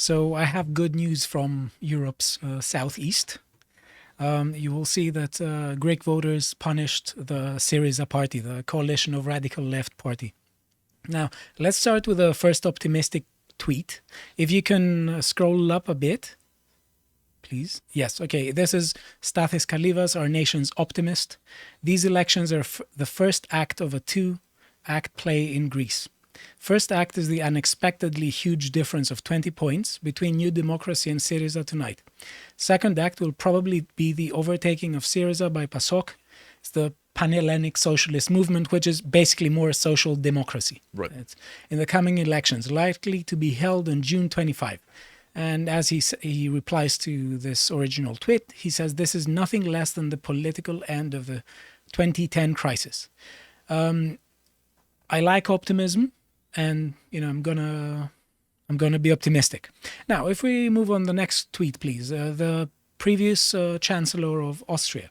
So I have good news from Europe's southeast. You will see that Greek voters punished the Syriza party, the coalition of radical left party. Now, let's start with the first optimistic tweet. If you can scroll up a bit, please. Yes, okay. This is Stathis Kalivas, our nation's optimist. These elections are the first act of a two-act play in Greece. First act is the unexpectedly huge difference of 20 points between New Democracy and Syriza tonight. Second act will probably be the overtaking of Syriza by PASOK. It's the Pan-Hellenic Socialist Movement, which is basically more social democracy. Right. It's in the coming elections, likely to be held on June 25. And as he replies to this original tweet, he says, this is nothing less than the political end of the 2010 crisis. I like optimism, and I'm gonna be optimistic. Now, if we move on the next tweet, please. The previous Chancellor of Austria,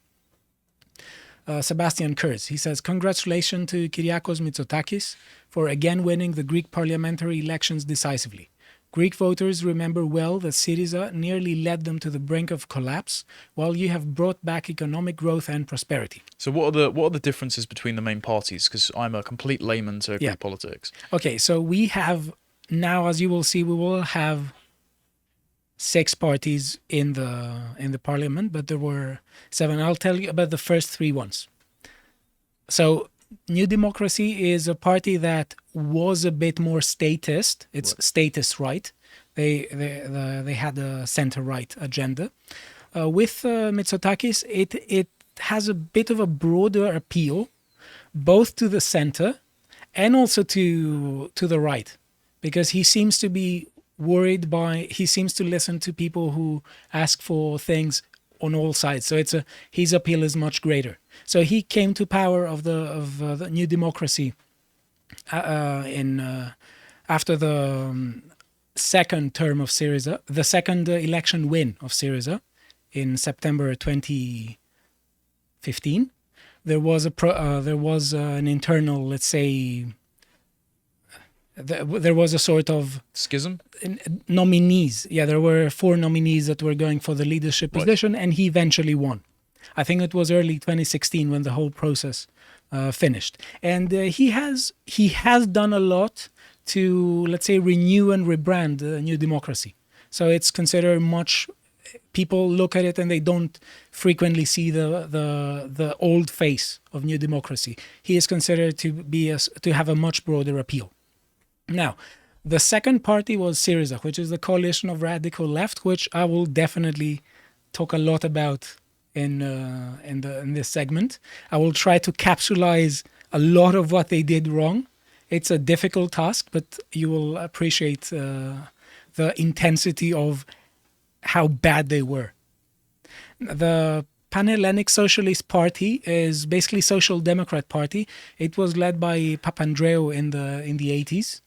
Sebastian Kurz, he says, congratulations to Kyriakos Mitsotakis for again winning the Greek parliamentary elections decisively. Greek voters remember well that Syriza nearly led them to the brink of collapse, while you have brought back economic growth and prosperity. So what are the differences between the main parties? Because I'm a complete layman to Greek politics. Okay, so we have now, as you will see, we will have 6 parties in the parliament, but there were 7. I'll tell you about the first 3 ones. So New Democracy is a party that was a bit more statist. It's status right. They had a center-right agenda. With Mitsotakis, it has a bit of a broader appeal, both to the center and also to the right, because he seems to be he seems to listen to people who ask for things on all sides. So his appeal is much greater. So he came to power of the New Democracy after the second term of Syriza, the second election win of Syriza in September 2015. There was an internal, let's say, there was a sort of schism. Nominees. Yeah, there were 4 nominees that were going for the leadership position, and he eventually won. I think it was early 2016 when the whole process finished. And he has done a lot to, let's say, renew and rebrand New Democracy. So it's considered much. People look at it and they don't frequently see the old face of New Democracy. He is considered to have a much broader appeal. Now, the second party was Syriza, which is the coalition of radical left, which I will definitely talk a lot about in this segment. I will try to capsulize a lot of what they did wrong. It's a difficult task, but you will appreciate the intensity of how bad they were. The Pan-Hellenic Socialist Party is basically Social Democrat Party. It was led by Papandreou in the 80s.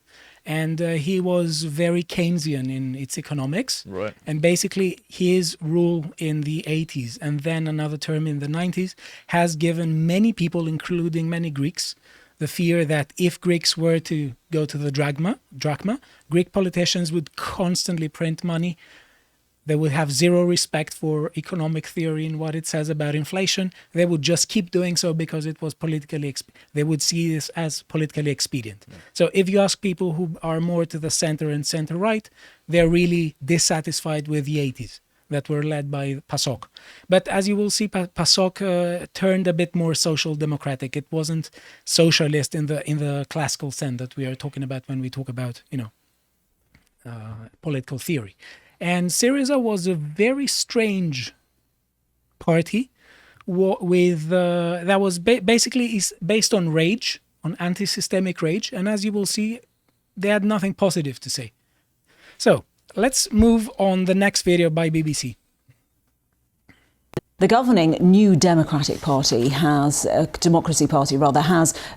And he was very Keynesian in its economics. Right. And basically his rule in the 80s and then another term in the 90s has given many people, including many Greeks, the fear that if Greeks were to go to the drachma, Greek politicians would constantly print money. They would have zero respect for economic theory and what it says about inflation. They would just keep doing so because it was they would see this as politically expedient. Yeah. So if you ask people who are more to the center and center-right, they're really dissatisfied with the 80s that were led by PASOK. But as you will see, PASOK turned a bit more social democratic. It wasn't socialist in the classical sense that we are talking about when we talk about, political theory. And Syriza was a very strange party that was basically based on rage, on anti-systemic rage. And as you will see, they had nothing positive to say. So let's move on the next video by BBC. The governing New Democratic Party has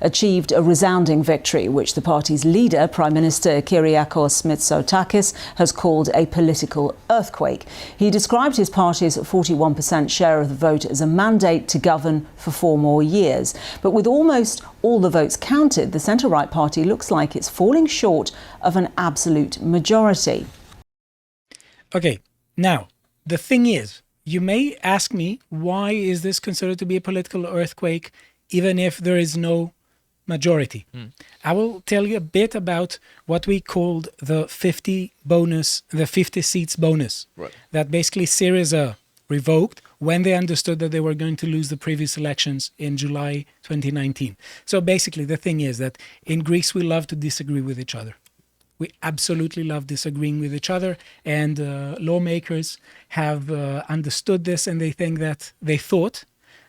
achieved a resounding victory, which the party's leader, Prime Minister Kyriakos Mitsotakis, has called a political earthquake. He described his party's 41% share of the vote as a mandate to govern for 4 more years. But with almost all the votes counted, the centre-right party looks like it's falling short of an absolute majority. Okay, now, the thing is, you may ask me, why is this considered to be a political earthquake, even if there is no majority? I will tell you a bit about what we called the 50 seats bonus. Right. That basically Syriza revoked when they understood that they were going to lose the previous elections in July 2019. So basically, the thing is that in Greece, we love to disagree with each other. We absolutely love disagreeing with each other, and lawmakers have understood this, and they thought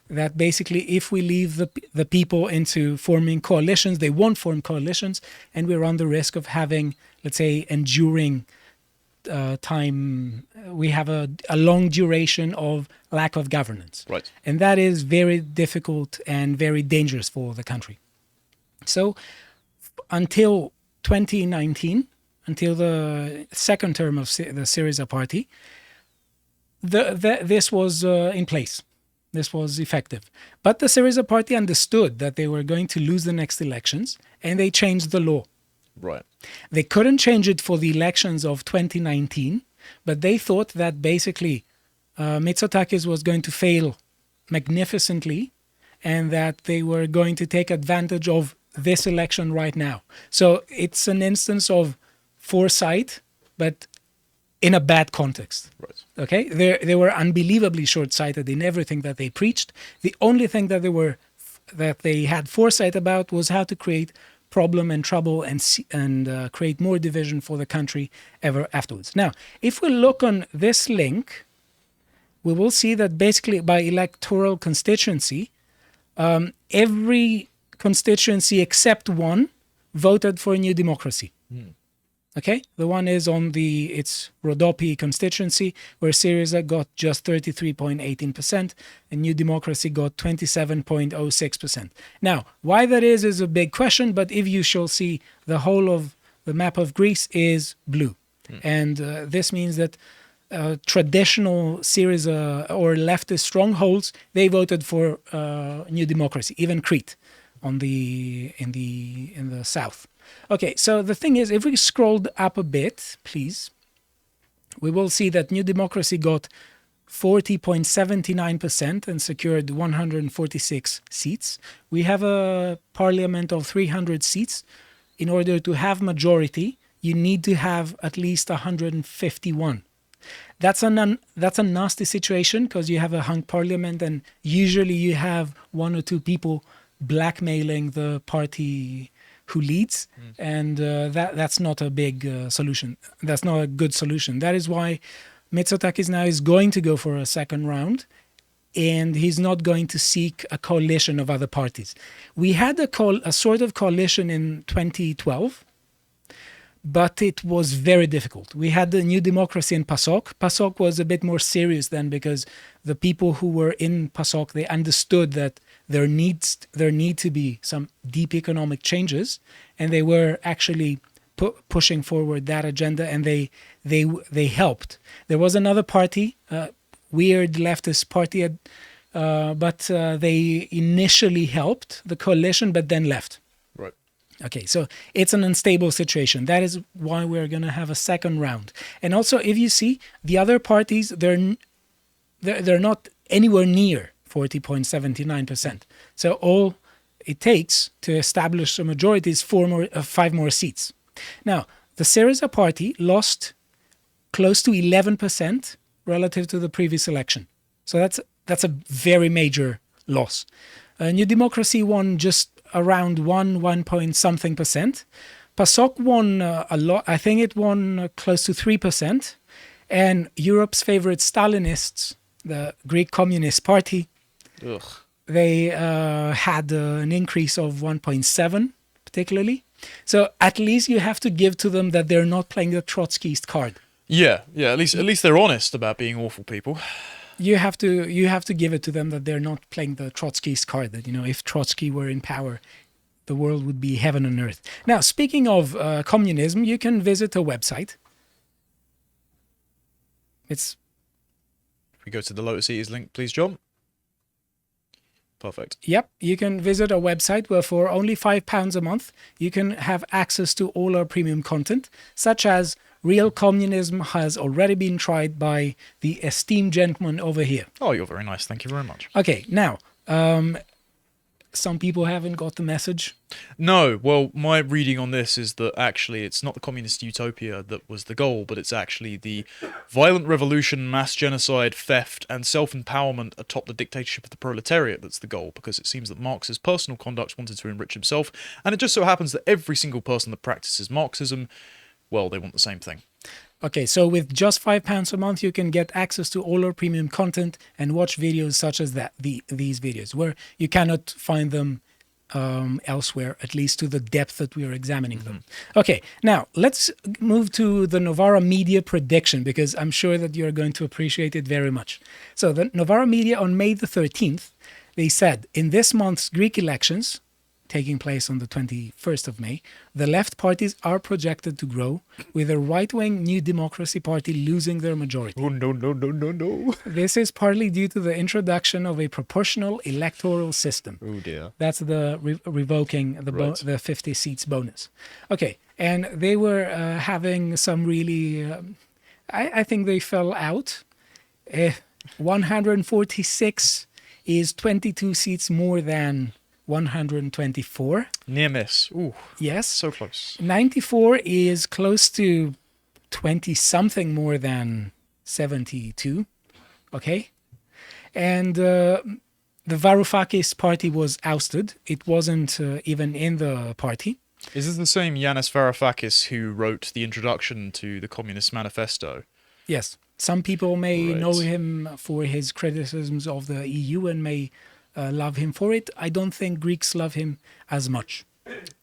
that basically if we leave the people into forming coalitions, they won't form coalitions, and we run the risk of having, let's say, enduring time. We have a long duration of lack of governance. Right. And that is very difficult and very dangerous for the country. So until 2019, until the second term of the Syriza party, this was in place. This was effective. But the Syriza party understood that they were going to lose the next elections, and they changed the law. Right. They couldn't change it for the elections of 2019, but they thought that basically Mitsotakis was going to fail magnificently, and that they were going to take advantage of this election right now. So it's an instance of foresight, but in a bad context. Right. Okay, they were unbelievably short-sighted in everything that they preached. The only thing that they had foresight about was how to create problem and trouble and create more division for the country ever afterwards. Now, if we look on this link, we will see that basically by electoral constituency, every constituency except one voted for a new democracy. Okay, the one is on it's Rhodope constituency, where Syriza got just 33.18% and New Democracy got 27.06%. Now, why that is a big question, but if you shall see, the whole of the map of Greece is blue. And this means that traditional Syriza or leftist strongholds, they voted for New Democracy, even Crete in the south. Okay, so the thing is, if we scrolled up a bit, please, we will see that New Democracy got 40.79% and secured 146 seats. We have a parliament of 300 seats. In order to have majority, you need to have at least 151. That's a nasty situation, because you have a hung parliament, and usually you have one or two people blackmailing the party who leads, and that's not a big solution. That's not a good solution. That is why Mitsotakis now is going to go for a second round, and he's not going to seek a coalition of other parties. We had a sort of coalition in 2012, but it was very difficult. We had the New Democracy in PASOK. PASOK was a bit more serious then, because the people who were in PASOK, they understood that there need to be some deep economic changes, and they were actually pushing forward that agenda, and they helped. There was another party, weird leftist party, but they initially helped the coalition, but then left. Right. Okay, so it's an unstable situation. That is why we're going to have a second round. And also, if you see, the other parties, they're not anywhere near 40.79%. So all it takes to establish a majority is 5 more seats. Now, the Syriza party lost close to 11% relative to the previous election. So that's a very major loss. New Democracy won just around 1 point something percent. PASOK won a lot. I think it won close to 3%. And Europe's favorite Stalinists, the Greek Communist Party, they had an increase of 1.7 particularly. So at least you have to give to them that they're not playing the Trotskyist card. Yeah. At least they're honest about being awful people. You have to give it to them that they're not playing the Trotskyist card. That, if Trotsky were in power, the world would be heaven on earth. Now, speaking of communism, you can visit a website. If we go to the Lotus Eaters link, please, John. Perfect. Yep, you can visit a website where for only £5 a month, you can have access to all our premium content, such as real communism has already been tried by the esteemed gentleman over here. Oh, you're very nice. Thank you very much. Okay, now, some people haven't got the message. No, well, my reading on this is that actually it's not the communist utopia that was the goal, but it's actually the violent revolution, mass genocide, theft, and self-empowerment atop the dictatorship of the proletariat that's the goal, because it seems that Marx's personal conduct wanted to enrich himself, and it just so happens that every single person that practices Marxism, well, they want the same thing. Okay, so with just £5 a month, you can get access to all our premium content and watch videos such as these videos, where you cannot find them elsewhere, at least to the depth that we are examining them. Okay, now let's move to the Novara Media prediction, because I'm sure that you're going to appreciate it very much. So the Novara Media on May the 13th, they said, in this month's Greek elections, taking place on the 21st of May, the left parties are projected to grow, with the right-wing New Democracy Party losing their majority. Oh, no. This is partly due to the introduction of a proportional electoral system. Oh, dear. That's the revoking the 50 seats bonus. Okay, and they were having some really, I think they fell out. 146 is 22 seats more than 124. Near miss. Ooh, Yes. so close. 94 is close to 20-something more than 72. Okay? And the Varoufakis party was ousted. It wasn't even in the party. Is this the same Yanis Varoufakis who wrote the introduction to the Communist Manifesto? Yes. Some people may Right. know him for his criticisms of the EU and may love him for it. I don't think Greeks love him as much.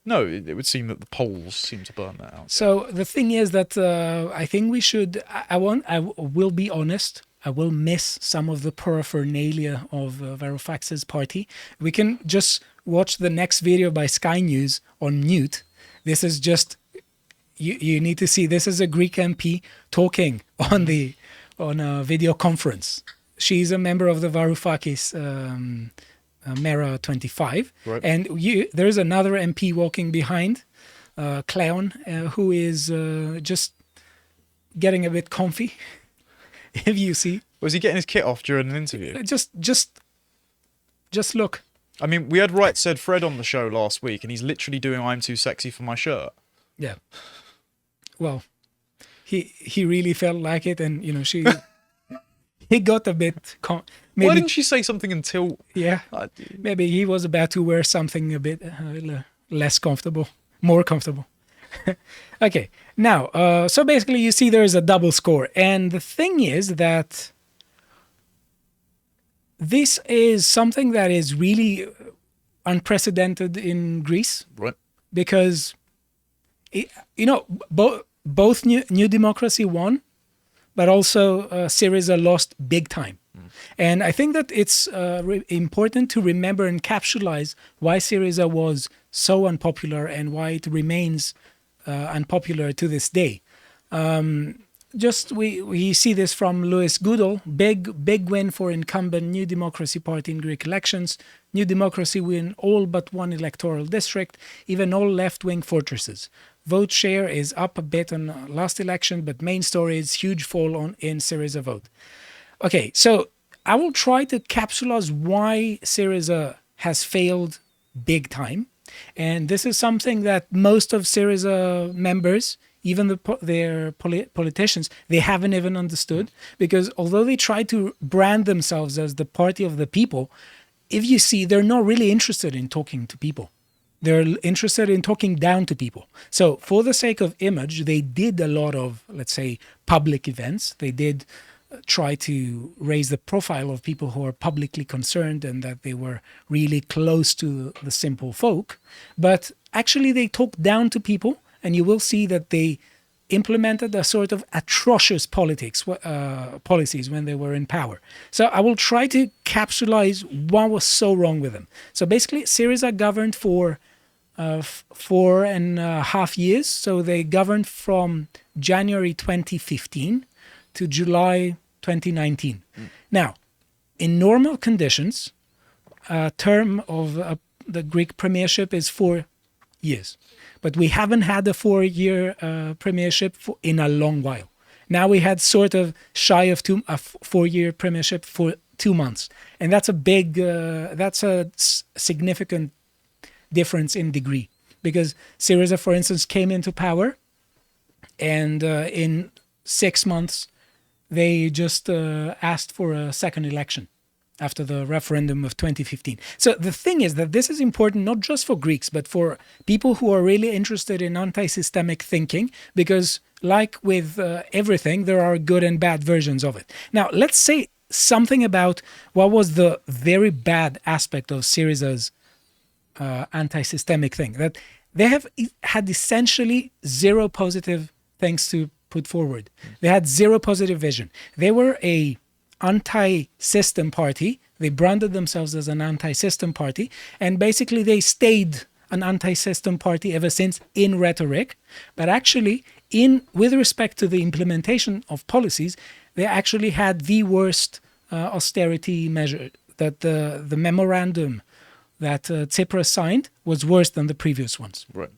No, it would seem that the Poles seem to burn that out. So the thing is that I think we should. I will be honest. I will miss some of the paraphernalia of Varoufakis' party. We can just watch the next video by Sky News on mute. This is just. You need to see. This is a Greek MP talking on a video conference. She's a member of the Varoufakis Mera 25. Right. And there's another MP walking behind, Clown, who is just getting a bit comfy, if you see. Was he getting his kit off during an interview? Just look. I mean, we had Right Said Fred on the show last week, and he's literally doing I'm Too Sexy for My Shirt. Yeah. Well, he really felt like it, and, she... He got a bit... maybe, Why didn't she say something until... Yeah, maybe he was about to wear something a bit less comfortable, more comfortable. Okay, now, so basically you see there's a double score. And the thing is that this is something that is really unprecedented in Greece. Right. Because, both New Democracy won, but also Syriza lost big time. And I think that it's important to remember and capsulize why Syriza was so unpopular and why it remains unpopular to this day. We see this from Louis Goodall, big win for incumbent New Democracy Party in Greek elections. New Democracy win all but one electoral district, even all left-wing fortresses. Vote share is up a bit on last election, but main story is huge fall in Syriza vote. Okay, so I will try to capsulize why Syriza has failed big time. And this is something that most of Syriza members, even their politicians, they haven't even understood. Because although they try to brand themselves as the party of the people, if you see, they're not really interested in talking to people. They're interested in talking down to people. So for the sake of image, they did a lot of, let's say, public events. They did try to raise the profile of people who are publicly concerned and that they were really close to the simple folk. But actually they talked down to people, and you will see that they implemented a sort of atrocious policies when they were in power. So I will try to capsulize what was so wrong with them. So basically, Syriza governed for 4.5 years. So they governed from January 2015 to July 2019. Now, in normal conditions, a term of the Greek premiership is 4 years. But we haven't had a 4-year premiership in a long while. Now we had sort of shy of a 4-year premiership for 2 months. And that's that's a significant difference in degree. Because Syriza, for instance, came into power, and in 6 months, they just asked for a second election after the referendum of 2015. So the thing is that this is important not just for Greeks, but for people who are really interested in anti-systemic thinking, because like with everything, there are good and bad versions of it. Now, let's say something about what was the very bad aspect of Syriza's anti-systemic thing, that they have had essentially zero positive things to put forward. They had zero positive vision. They were a anti-system party. They branded themselves as an anti-system party, and basically they stayed an anti-system party ever since in rhetoric, but actually with respect to the implementation of policies, they actually had the worst austerity measure. That the memorandum that Tsipras signed was worse than the previous ones. Right.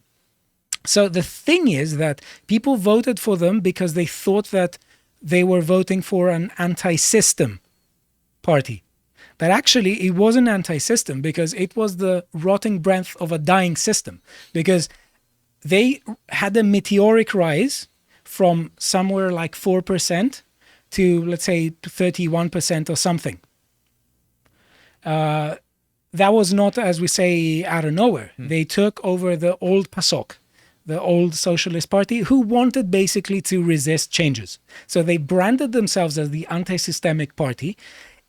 So the thing is that people voted for them because they thought that they were voting for an anti-system party. But actually, it wasn't anti-system because it was the rotting breath of a dying system. Because they had a meteoric rise from somewhere like 4% to, let's say, 31% or something. That was not, as we say, out of nowhere. They took over the old PASOK, the old socialist party, who wanted basically to resist changes. So they branded themselves as the anti-systemic party.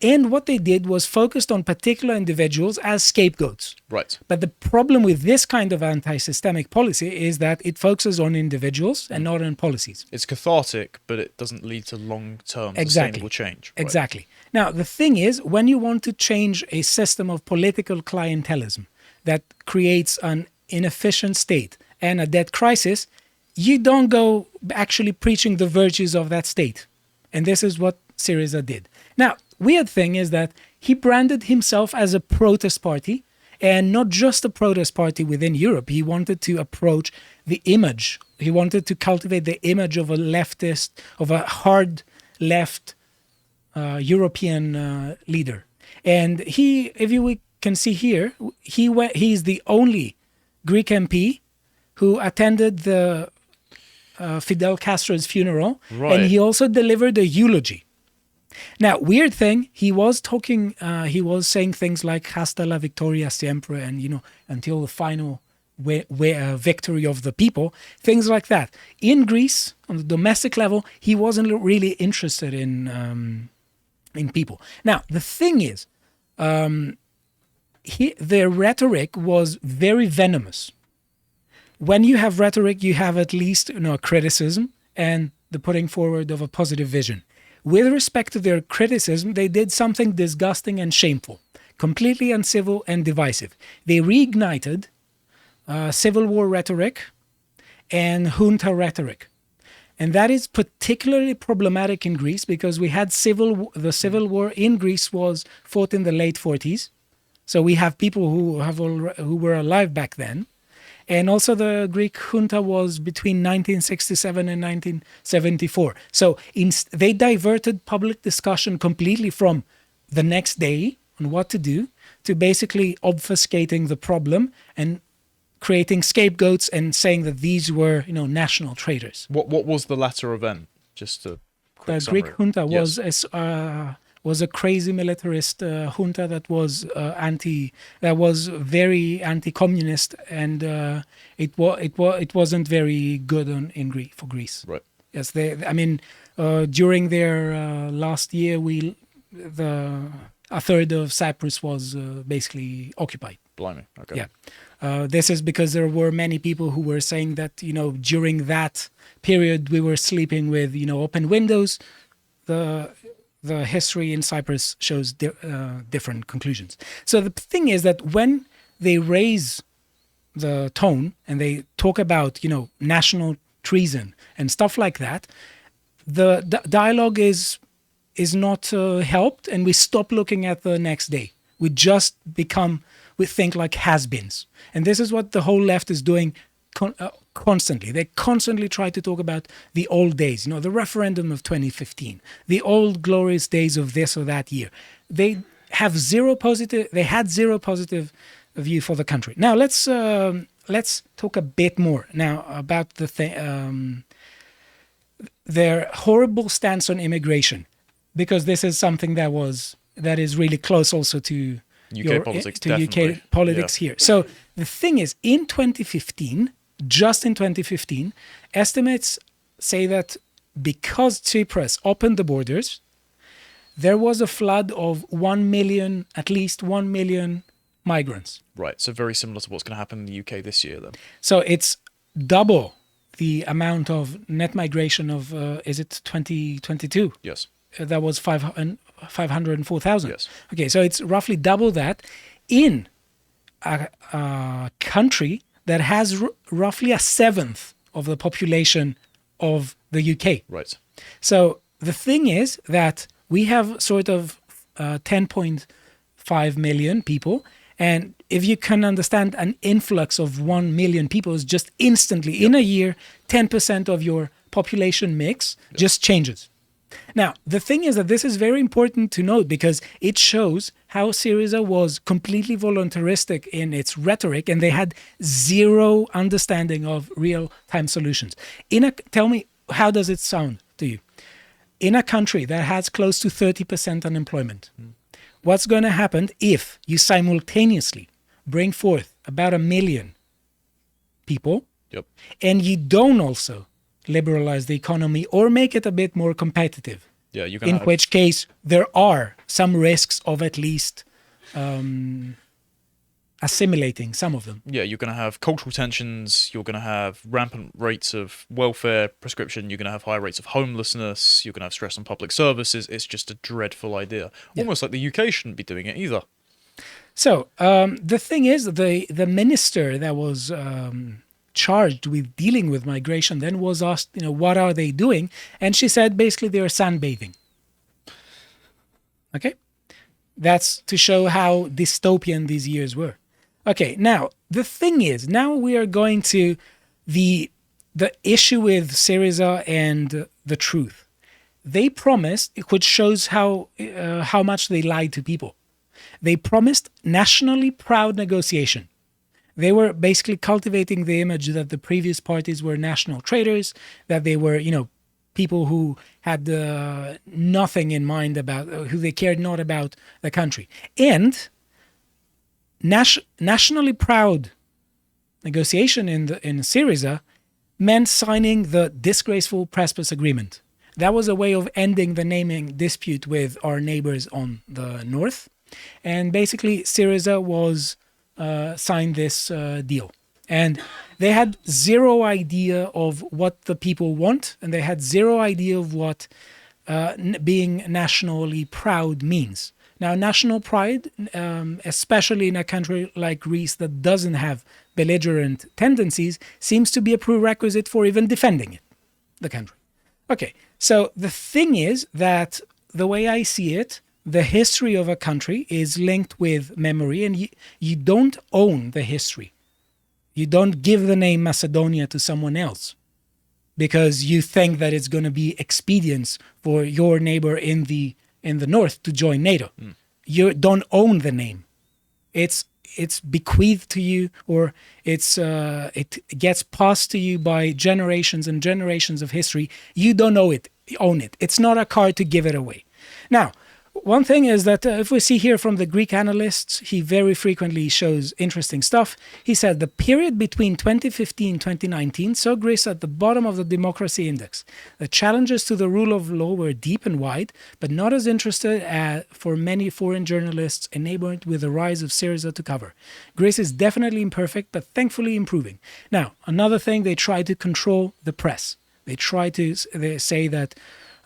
And what they did was focused on particular individuals as scapegoats. Right. But the problem with this kind of anti-systemic policy is that it focuses on individuals and not on policies. It's cathartic, but it doesn't lead to long-term sustainable change. Right. Exactly. Now, the thing is, when you want to change a system of political clientelism that creates an inefficient state and a debt crisis, you don't go actually preaching the virtues of that state. And this is what Syriza did. Now, weird thing is that he branded himself as a protest party, and not just a protest party within Europe. He wanted to approach the image. He wanted to cultivate the image of a leftist, of a hard left European leader. And he, if you can see here, he's the only Greek MP who attended the Fidel Castro's funeral, and he also delivered a eulogy. Now, weird thing, he was saying things like "Hasta la victoria siempre," and until the final victory of the people, things like that. In Greece, on the domestic level, he wasn't really interested in people. Now, the thing is, their rhetoric was very venomous. When you have rhetoric, you have at least criticism and the putting forward of a positive vision. With respect to their criticism, they did something disgusting and shameful, completely uncivil and divisive. They reignited civil war rhetoric and junta rhetoric. And that is particularly problematic in Greece because we had the civil war in Greece was fought in the late 40s. So we have people who were alive back then. And also the Greek junta was between 1967 and 1974. So they diverted public discussion completely from the next day on what to do to basically obfuscating the problem and creating scapegoats and saying that these were, national traitors. What was the latter event? Just a quick summary. Greek junta was a crazy militarist junta that was very anti-communist, and it wasn't very good for Greece. Right. Yes, during their last year, a third of Cyprus was basically occupied. Blimey. Okay. Yeah. This is because there were many people who were saying that during that period we were sleeping with open windows. The history in Cyprus shows different conclusions. So the thing is that when they raise the tone and they talk about, national treason and stuff like that, the dialogue is not helped, and we stop looking at the next day. We just become we think like has-beens. And this is what the whole left is doing constantly. They constantly try to talk about the old days, the referendum of 2015, the old glorious days of this or that year. They had zero positive view for the country. Now let's talk a bit more now about their horrible stance on immigration, because this is something that is really close also to UK politics, UK politics here. So the thing is, in 2015, just in 2015, estimates say that because Tsipras opened the borders, there was a flood of 1 million, at least 1 million migrants. Right, so very similar to what's going to happen in the UK this year then. So it's double the amount of net migration of, is it 2022? Yes. That was 504,000. Yes. Okay, so it's roughly double that in a country that has roughly a seventh of the population of the UK. Right. So the thing is that we have sort of 10.5 million people, and if you can understand, an influx of 1 million people is just instantly, in a year, 10% of your population mix just changes. Now, the thing is that this is very important to note, because it shows how Syriza was completely voluntaristic in its rhetoric, and they had zero understanding of real-time solutions. Tell me, how does it sound to you? In a country that has close to 30% unemployment, what's going to happen if you simultaneously bring forth about 1 million people, and you don't also liberalize the economy or make it a bit more competitive? Yeah, in which case there are some risks of at least assimilating some of them. Yeah, you're going to have cultural tensions, you're going to have rampant rates of welfare prescription, you're going to have high rates of homelessness, you're going to have stress on public services. It's just a dreadful idea. Almost like the UK shouldn't be doing it either. So the thing is, the minister that was charged with dealing with migration then was asked, what are they doing? And she said basically they're sunbathing. Okay? That's to show how dystopian these years were. Okay, now the thing is, now we are going to the issue with Syriza and the truth. They promised, which shows how much they lied to people. They promised nationally proud negotiation. They were basically cultivating the image that the previous parties were national traitors, that they were, people who had nothing in mind about, who they cared not about the country. And nationally proud negotiation in Syriza meant signing the disgraceful Prespers Agreement. That was a way of ending the naming dispute with our neighbors on the north. And basically, Syriza was signed this deal. And they had zero idea of what the people want, and they had zero idea of what being nationally proud means. Now, national pride, especially in a country like Greece that doesn't have belligerent tendencies, seems to be a prerequisite for even defending the country. Okay, so the thing is that the way I see it, the history of a country is linked with memory, and you don't own the history. You don't give the name Macedonia to someone else because you think that it's going to be expedient for your neighbor in the north to join NATO. You don't own the name. It's bequeathed to you, or it gets passed to you by generations and generations of history. You don't own it. It's not a card to give it away. Now, one thing is that if we see here from the Greek analysts, he very frequently shows interesting stuff. He said the period between 2015 and 2019 saw Greece at the bottom of the democracy index. The challenges to the rule of law were deep and wide, but not as interested for many foreign journalists, enabled with the rise of Syriza to cover. Greece is definitely imperfect, but thankfully improving. Now, another thing, they try to control the press. They say that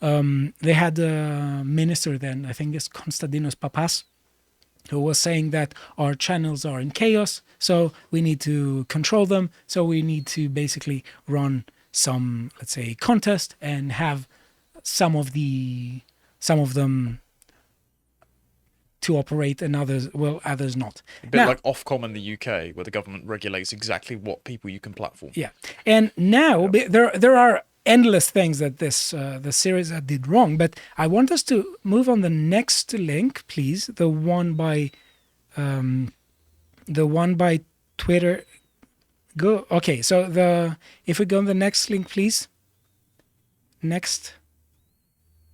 they had a minister then, I think it's Konstantinos Papas, who was saying that our channels are in chaos, so we need to control them. So we need to basically run some, let's say, contest and have some of them to operate and others not. A bit Now, like Ofcom in the UK, where the government regulates exactly what people you can platform. yeah, and now there are endless things that the Syriza did wrong, but I want us to move on the next link, please, the one by Twitter. Go. Okay, so if we go on the next link, please. Next.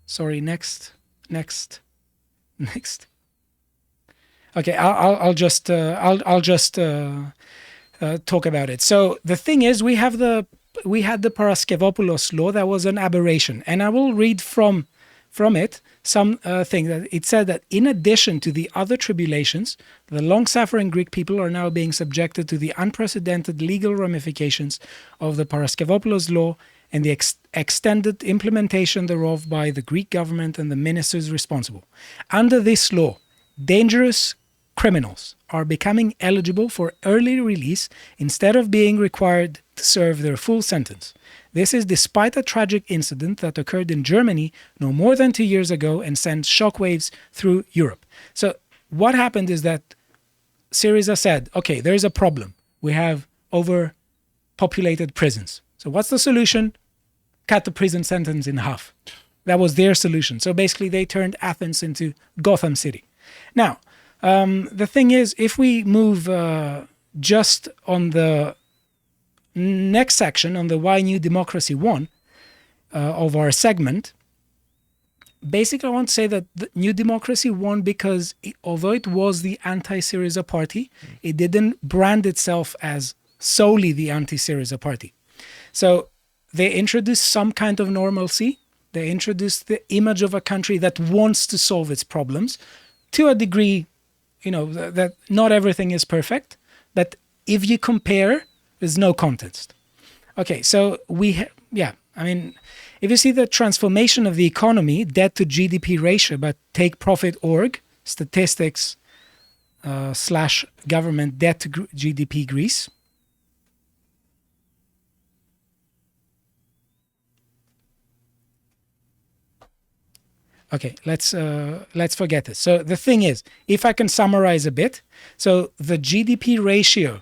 Sorry, next. Okay, I'll just talk about it. So the thing is, we had the Paraskevopoulos law that was an aberration, and I will read from it some thing that it said that in addition to the other tribulations, the long-suffering Greek people are now being subjected to the unprecedented legal ramifications of the Paraskevopoulos law and the extended implementation thereof by the Greek government and the ministers responsible. Under this law, dangerous criminals are becoming eligible for early release instead of being required to serve their full sentence. This is despite a tragic incident that occurred in Germany no more than 2 years ago and sent shockwaves through Europe. So what happened is that Syriza said, okay, there's a problem. We have overpopulated prisons. So what's the solution? Cut the prison sentence in half. That was their solution. So basically they turned Athens into Gotham City. Now, the thing is, if we move just on the next section, on the Why New Democracy won of our segment, basically I want to say that the New Democracy won because although it was the anti-Syriza party, it didn't brand itself as solely the anti-Syriza party. So they introduced some kind of normalcy. They introduced the image of a country that wants to solve its problems to a degree, that not everything is perfect, but if you compare, there's no contest. Okay, so if you see the transformation of the economy, debt to GDP ratio, but take profit.org, statistics / government debt to GDP Greece. Okay, let's forget this. So the thing is, if I can summarize a bit, so the GDP ratio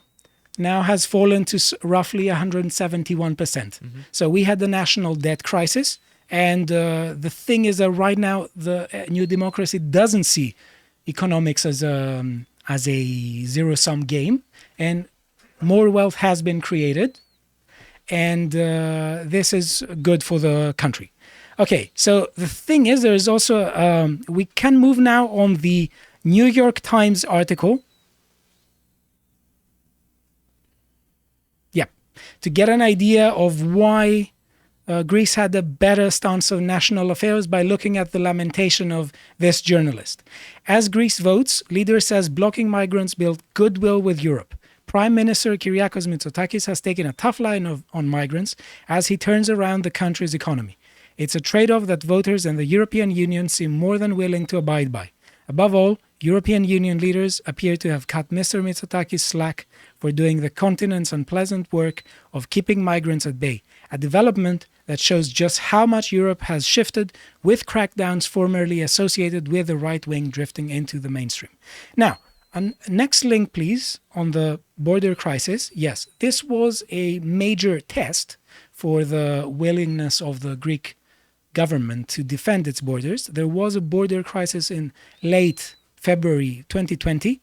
now has fallen to roughly 171%. So we had the national debt crisis, and the thing is that right now the New Democracy doesn't see economics as a zero-sum game, and more wealth has been created, and this is good for the country. Okay, so the thing is, there is also, we can move now on the New York Times article. Yeah, to get an idea of why Greece had a better stance on national affairs by looking at the lamentation of this journalist. As Greece votes, leader says blocking migrants build goodwill with Europe. Prime Minister Kyriakos Mitsotakis has taken a tough line on migrants as he turns around the country's economy. It's a trade-off that voters and the European Union seem more than willing to abide by. Above all, European Union leaders appear to have cut Mr. Mitsotakis slack for doing the continent's unpleasant work of keeping migrants at bay, a development that shows just how much Europe has shifted with crackdowns formerly associated with the right wing drifting into the mainstream. Now, next link, please, on the border crisis. Yes, this was a major test for the willingness of the Greek government to defend its borders. There was a border crisis in late February 2020.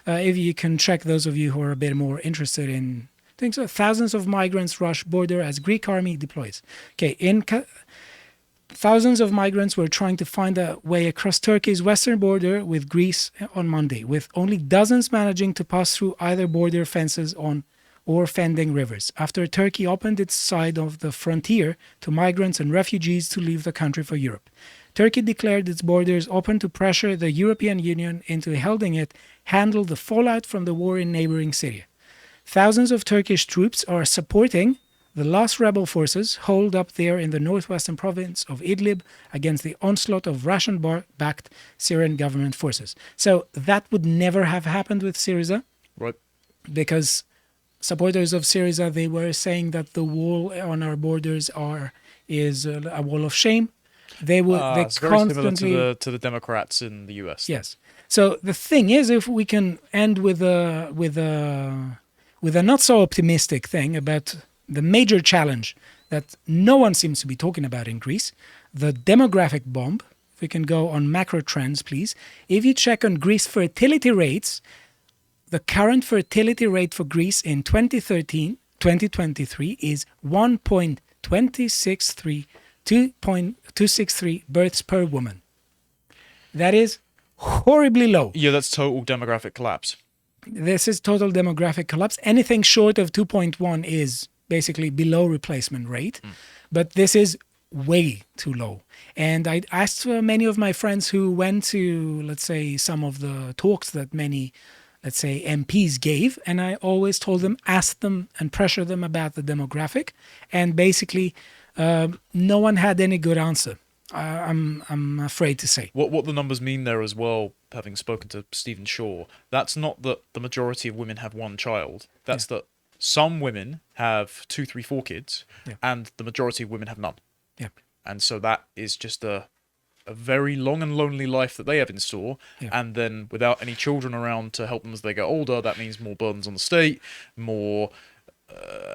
If you can check, those of you who are a bit more interested in things, so thousands of migrants rush border as Greek army deploys. Okay, thousands of migrants were trying to find a way across Turkey's western border with Greece on Monday, with only dozens managing to pass through either border fences or fending rivers, after Turkey opened its side of the frontier to migrants and refugees to leave the country for Europe. Turkey declared its borders open to pressure the European Union into helping it handle the fallout from the war in neighboring Syria. Thousands of Turkish troops are supporting the last rebel forces holed up there in the northwestern province of Idlib against the onslaught of Russian-backed Syrian government forces. So that would never have happened with Syriza. Right. Because supporters of Syriza, they were saying that the wall on our borders is a wall of shame. They It's very similar constantly to the Democrats in the US. yes. So the thing is, if we can end with a not so optimistic thing about the major challenge that no one seems to be talking about in Greece, the demographic bomb. If we can go on macro trends, please. If you check on Greece fertility rates, the current fertility rate for Greece in 2023 is 2.263 births per woman. That is horribly low. Yeah, that's total demographic collapse. This is total demographic collapse. Anything short of 2.1 is basically below replacement rate, but this is way too low. And I asked many of my friends who went to, let's say, some of the talks that many, let's say, MPs gave, and I always told them, ask them and pressure them about the demographic, and basically no one had any good answer. I'm afraid to say. What the numbers mean there as well, having spoken to Stephen Shaw, that's not that the majority of women have one child. That's that some women have 2, 3, 4 kids, and the majority of women have none. Yeah. And so that is just a very long and lonely life that they have in store. Yeah. And then without any children around to help them as they get older, that means more burdens on the state, more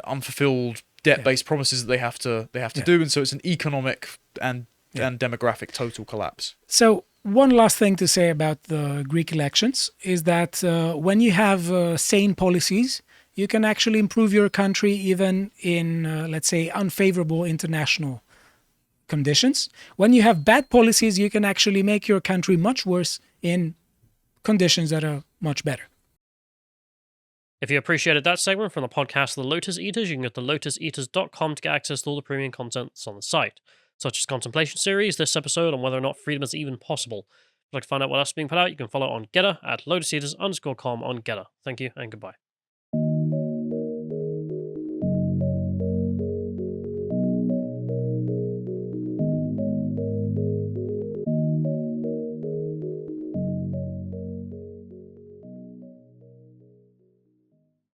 unfulfilled debt-based promises that they have to do. And so it's an economic and demographic total collapse. So one last thing to say about the Greek elections is that when you have sane policies, you can actually improve your country even in, let's say, unfavorable international conditions. When you have bad policies, you can actually make your country much worse in conditions that are much better. If you appreciated that segment from the podcast The Lotus Eaters, you can go to lotuseaters.com to get access to all the premium content that's on the site, such as Contemplation Series, this episode on whether or not freedom is even possible. If you'd like to find out what else is being put out, you can follow on Getter at lotuseaters_com on Getter. Thank you and goodbye.